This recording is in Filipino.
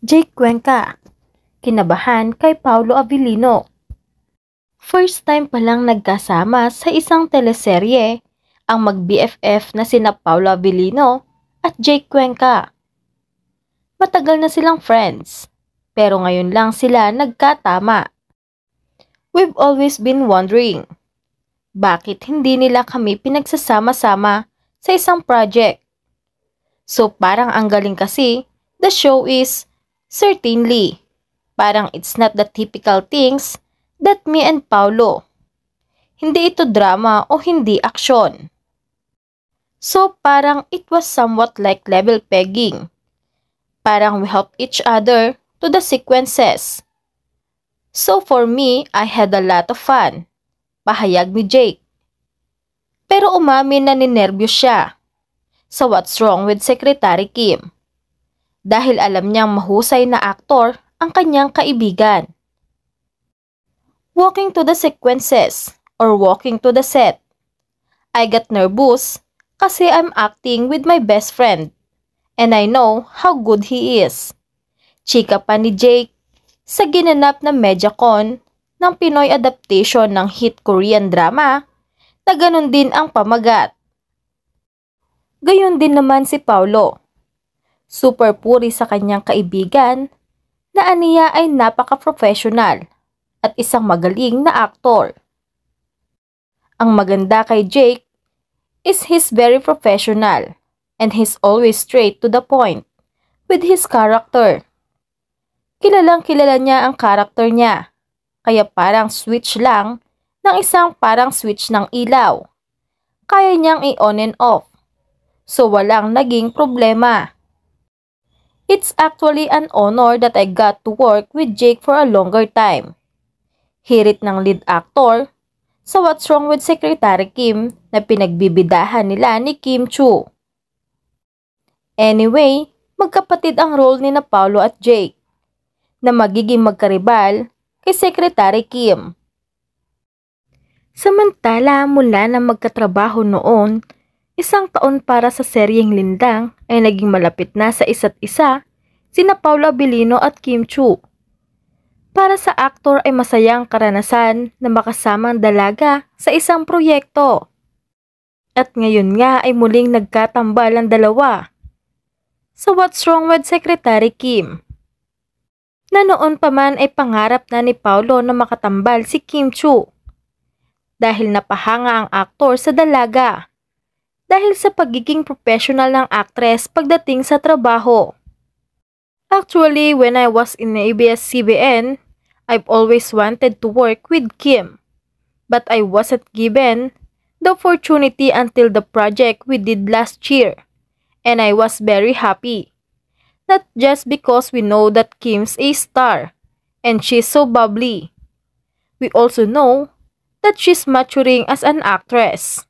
Jake Cuenca, kinabahan kay Paolo Avellino. First time palang nagkasama sa isang teleserye ang mag-BFF na sina Paolo Avellino at Jake Cuenca. Matagal na silang friends, pero ngayon lang sila nagkatama. We've always been wondering, bakit hindi nila kami pinagsasama-sama sa isang project? So parang ang galing kasi, the show is certainly, parang it's not the typical things that me and Paolo. Hindi ito drama o hindi aksyon. So parang it was somewhat like level pegging. Parang we help each other to the sequences. So for me, I had a lot of fun. Pahayag ni Jake. Pero umamin na ninerbiyos siya sa What's Wrong with Secretary Kim. Dahil alam niyang mahusay na aktor ang kanyang kaibigan. Walking to the sequences or walking to the set, I got nervous kasi I'm acting with my best friend and I know how good he is. Chika pa ni Jake sa ginanap na Mediacon ng Pinoy adaptation ng hit Korean drama na ganun din ang pamagat. Gayon din naman si Paolo. Super puri sa kanyang kaibigan na aniya ay napaka-professional at isang magaling na aktor. Ang maganda kay Jake is he's very professional and he's always straight to the point with his character. Kilalang kilala niya ang character niya, kaya parang switch lang ng isang parang switch ng ilaw. Kaya niyang i-on and off. So walang naging problema. It's actually an honor that I got to work with Jake for a longer time. Hirit ng lead actor sa What's Wrong with Secretary Kim na pinagbibidahan nila ni Kim Chu. Anyway, magkapatid ang role ni na Paolo at Jake na magiging magkaribal kay Secretary Kim. Samantala mula na magkatrabaho noon, isang taon para sa seryeng Lindang ay naging malapit na sa isa't isa sina Paolo Avellino at Kim Chu. Para sa aktor ay masayang karanasan na makasamang dalaga sa isang proyekto. At ngayon nga ay muling nagkatambal ang dalawa sa What's Wrong with Secretary Kim. Na noon pa man ay pangarap na ni Paolo na makatambal si Kim Chu dahil napahanga ang aktor sa dalaga. Dahil sa pagiging professional ng actress pagdating sa trabaho. Actually, when I was in ABS-CBN, I've always wanted to work with Kim. But I wasn't given the opportunity until the project we did last year. And I was very happy. Not just because we know that Kim's a star and she's so bubbly. We also know that she's maturing as an actress.